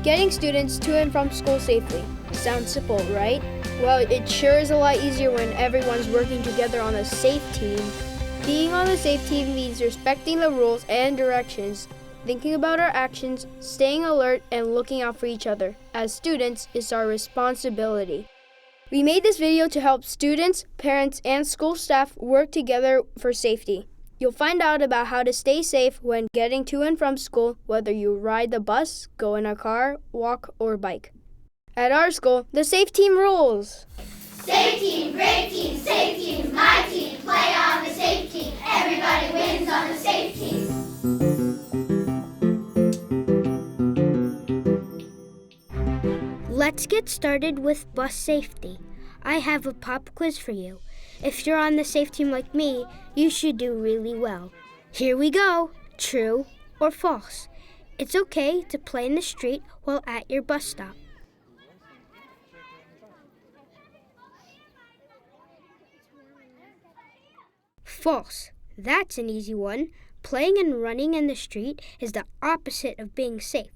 Getting students to and from school safely. Sounds simple, right? Well, it sure is a lot easier when everyone's working together on a safe team. Being on the safe team means respecting the rules and directions, thinking about our actions, staying alert, and looking out for each other. As students, it's our responsibility. We made this video to help students, parents, and school staff work together for safety. You'll find out about how to stay safe when getting to and from school, whether you ride the bus, go in a car, walk, or bike. At our school, the safe team rules. Safe team, great team, safe team, my team, play on the safe team. Everybody wins on the safe team. Let's get started with bus safety. I have a pop quiz for you. If you're on the safe team like me, you should do really well. Here we go. True or false? It's okay to play in the street while at your bus stop. False. That's an easy one. Playing and running in the street is the opposite of being safe,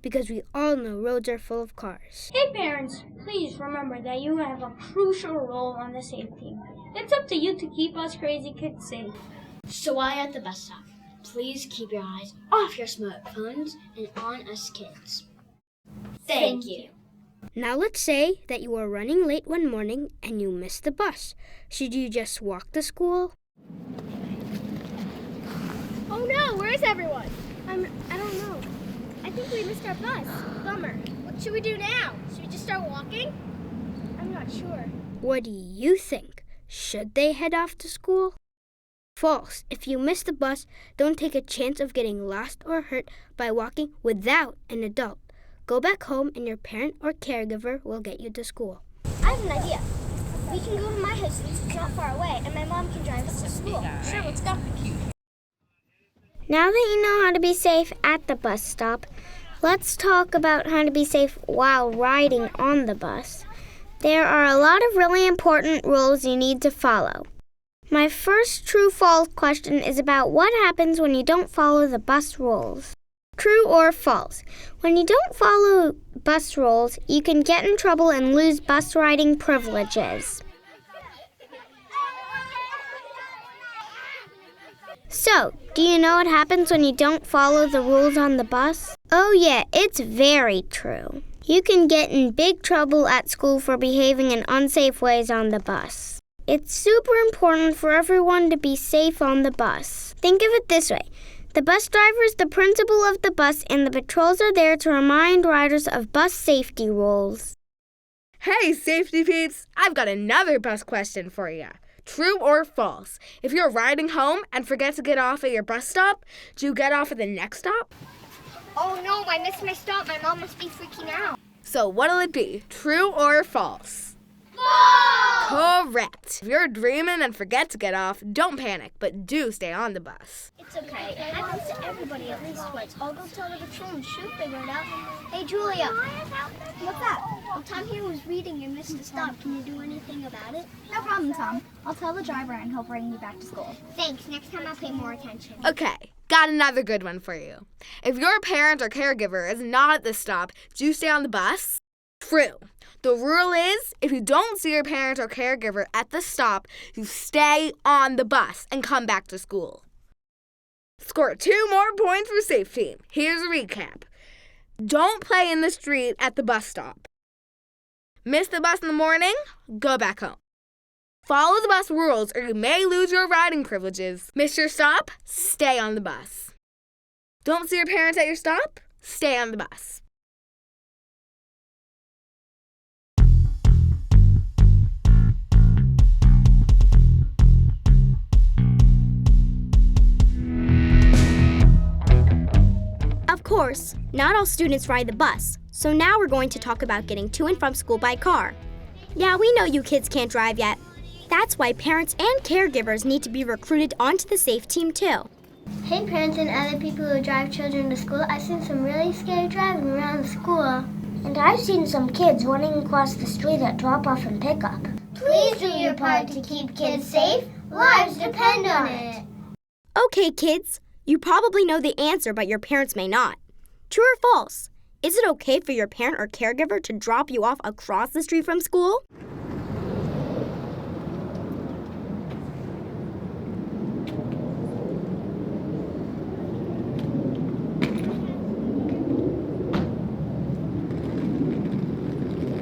because we all know roads are full of cars. Hey parents, please remember that you have a crucial role on the safe team. It's up to you to keep us crazy kids safe. So while you're at the bus stop, please keep your eyes off your smartphones and on us kids. Thank you. Now let's say that you are running late one morning and you missed the bus. Should you just walk to school? Oh no, where is everyone? I don't know. I think we missed our bus. Bummer. What should we do now? Should we just start walking? I'm not sure. What do you think? Should they head off to school? False. If you miss the bus, don't take a chance of getting lost or hurt by walking without an adult. Go back home and your parent or caregiver will get you to school. I have an idea. We can go to my house. It's not far away, and my mom can drive us to school. Sure, let's go. Now that you know how to be safe at the bus stop, let's talk about how to be safe while riding on the bus. There are a lot of really important rules you need to follow. My first true-false question is about what happens when you don't follow the bus rules. True or false? When you don't follow bus rules, you can get in trouble and lose bus riding privileges. So, do you know what happens when you don't follow the rules on the bus? Oh yeah, it's very true. You can get in big trouble at school for behaving in unsafe ways on the bus. It's super important for everyone to be safe on the bus. Think of it this way. The bus driver is the principal of the bus, and the patrols are there to remind riders of bus safety rules. Hey, safety peeps! I've got another bus question for you. True or false? If you're riding home and forget to get off at your bus stop, do you get off at the next stop? Oh no, I missed my stop. My mom must be freaking out. So what'll it be? True or false? Correct. If you're dreaming and forget to get off, don't panic, but do stay on the bus. It's okay. It happens to everybody at least once. I'll go tell the patrol and she'll figure it out. Hey, Julia. What's up? Well, Tom here was reading and missed a stop. Can you do anything about it? No problem, Tom. I'll tell the driver and he'll bring you back to school. Thanks. Next time I'll pay more attention. Okay, got another good one for you. If your parent or caregiver is not at the stop, do you stay on the bus? True. The rule is, if you don't see your parent or caregiver at the stop, you stay on the bus and come back to school. Score 2 more points for safe team. Here's a recap. Don't play in the street at the bus stop. Miss the bus in the morning? Go back home. Follow the bus rules or you may lose your riding privileges. Miss your stop? Stay on the bus. Don't see your parents at your stop? Stay on the bus. Of course, not all students ride the bus, so now we're going to talk about getting to and from school by car. Yeah, we know you kids can't drive yet. That's why parents and caregivers need to be recruited onto the safe team too. Hey, parents and other people who drive children to school. I've seen some really scary driving around the school. And I've seen some kids running across the street at drop-off and pickup. Please do your part to keep kids safe. Lives depend on it. Okay, kids. You probably know the answer, but your parents may not. True or false? Is it okay for your parent or caregiver to drop you off across the street from school?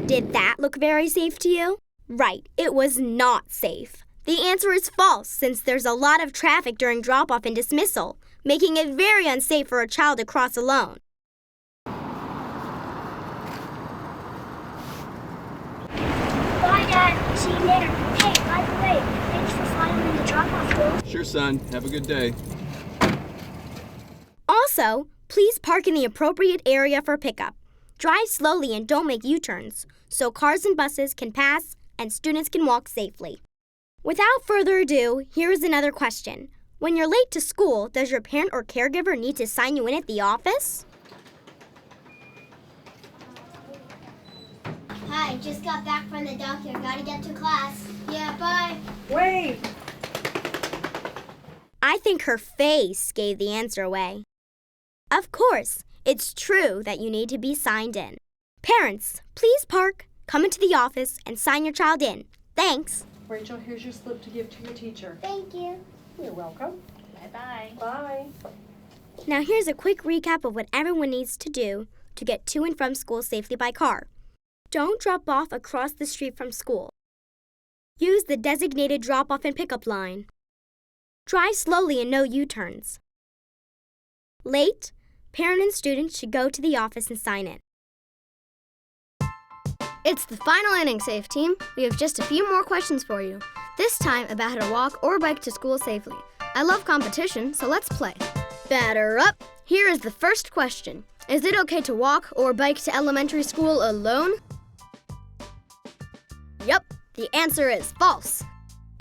Did that look very safe to you? Right, it was not safe. The answer is false, since there's a lot of traffic during drop-off and dismissal, making it very unsafe for a child to cross alone. Bye, Dad. See you later. Hey, by the way, thanks for following the drop-off road. Sure, son. Have a good day. Also, please park in the appropriate area for pickup. Drive slowly and don't make U-turns, so cars and buses can pass and students can walk safely. Without further ado, here is another question. When you're late to school, does your parent or caregiver need to sign you in at the office? Hi, just got back from the doctor. Gotta get to class. Yeah, bye. Wait! I think her face gave the answer away. Of course, it's true that you need to be signed in. Parents, please park, come into the office, and sign your child in. Thanks. Rachel, here's your slip to give to your teacher. Thank you. You're welcome. Bye-bye. Bye. Now here's a quick recap of what everyone needs to do to get to and from school safely by car. Don't drop off across the street from school. Use the designated drop-off and pickup line. Drive slowly and no U-turns. Late, parent and student should go to the office and sign in. It's the final inning, Safe Team. We have just a few more questions for you. This time about how to walk or bike to school safely. I love competition, so let's play. Batter up. Here is the first question. Is it okay to walk or bike to elementary school alone? Yep, the answer is false.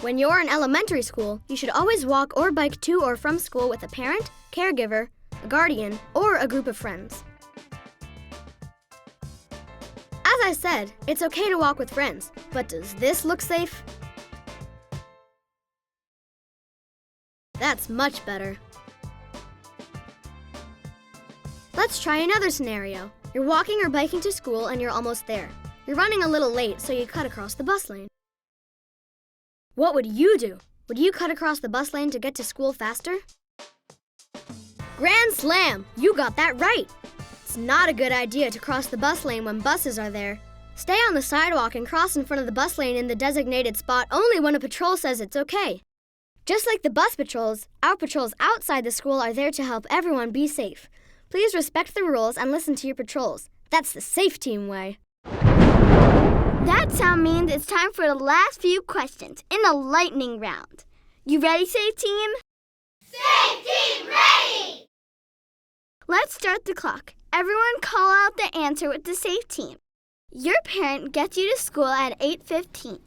When you're in elementary school, you should always walk or bike to or from school with a parent, caregiver, a guardian, or a group of friends. As I said, it's okay to walk with friends, but does this look safe? That's much better. Let's try another scenario. You're walking or biking to school and you're almost there. You're running a little late, so you cut across the bus lane. What would you do? Would you cut across the bus lane to get to school faster? Grand slam! You got that right! It's not a good idea to cross the bus lane when buses are there. Stay on the sidewalk and cross in front of the bus lane in the designated spot only when a patrol says it's okay. Just like the bus patrols, our patrols outside the school are there to help everyone be safe. Please respect the rules and listen to your patrols. That's the Safe Team way. That sound means it's time for the last few questions in the lightning round. You ready, Safe Team? Safe Team ready! Let's start the clock. Everyone call out the answer with the Safe Team. Your parent gets you to school at 8:15.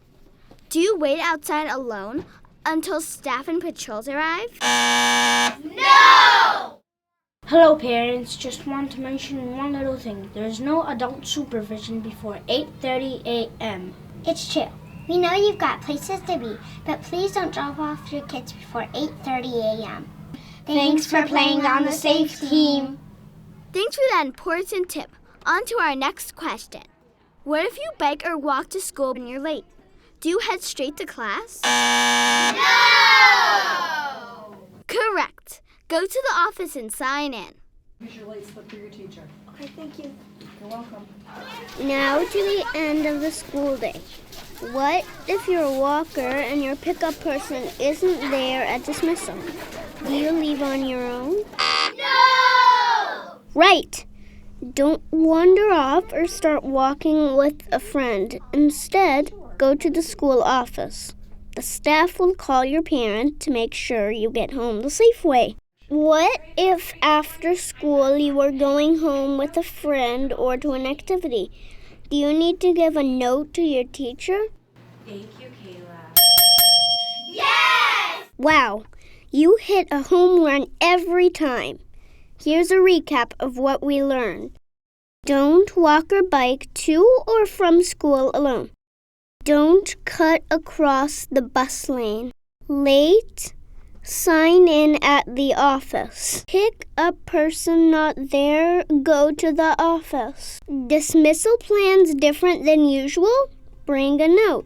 Do you wait outside alone until staff and patrols arrive? No! Hello, parents. Just want to mention one little thing. There's no adult supervision before 8:30 a.m. It's true. We know you've got places to be, but please don't drop off your kids before 8:30 a.m. Thanks for playing on the Safe Team. Thanks for that important tip. On to our next question. What if you bike or walk to school when you're late? Do you head straight to class? No! Correct. Go to the office and sign in. Here's your late slip for your teacher. Okay, thank you. You're welcome. Now to the end of the school day. What if your walker and your pickup person isn't there at dismissal? Do you leave on your own? No! Right. Don't wander off or start walking with a friend. Instead, go to the school office. The staff will call your parent to make sure you get home the safe way. What if after school you were going home with a friend or to an activity? Do you need to give a note to your teacher? Thank you, Kayla. Yes! Wow, you hit a home run every time. Here's a recap of what we learned. Don't walk or bike to or from school alone. Don't cut across the bus lane. Late, Sign in at the office. Pick a person not there, go to the office. Dismissal plans different than usual? Bring a note.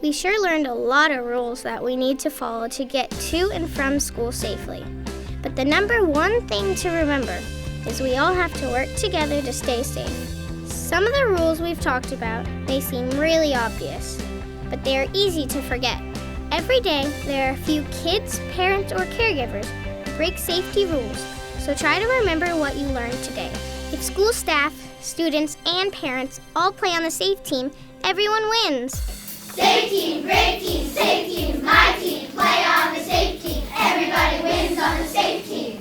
We sure learned a lot of rules that we need to follow to get to and from school safely. But the number one thing to remember is we all have to work together to stay safe. Some of the rules we've talked about may seem really obvious, but they are easy to forget. Every day, there are a few kids, parents, or caregivers who break safety rules, so try to remember what you learned today. If school staff, students, and parents all play on the SAFE team, everyone wins. Safe team, great team, safe team, my team, play on the safe team. Everybody wins on the safe team.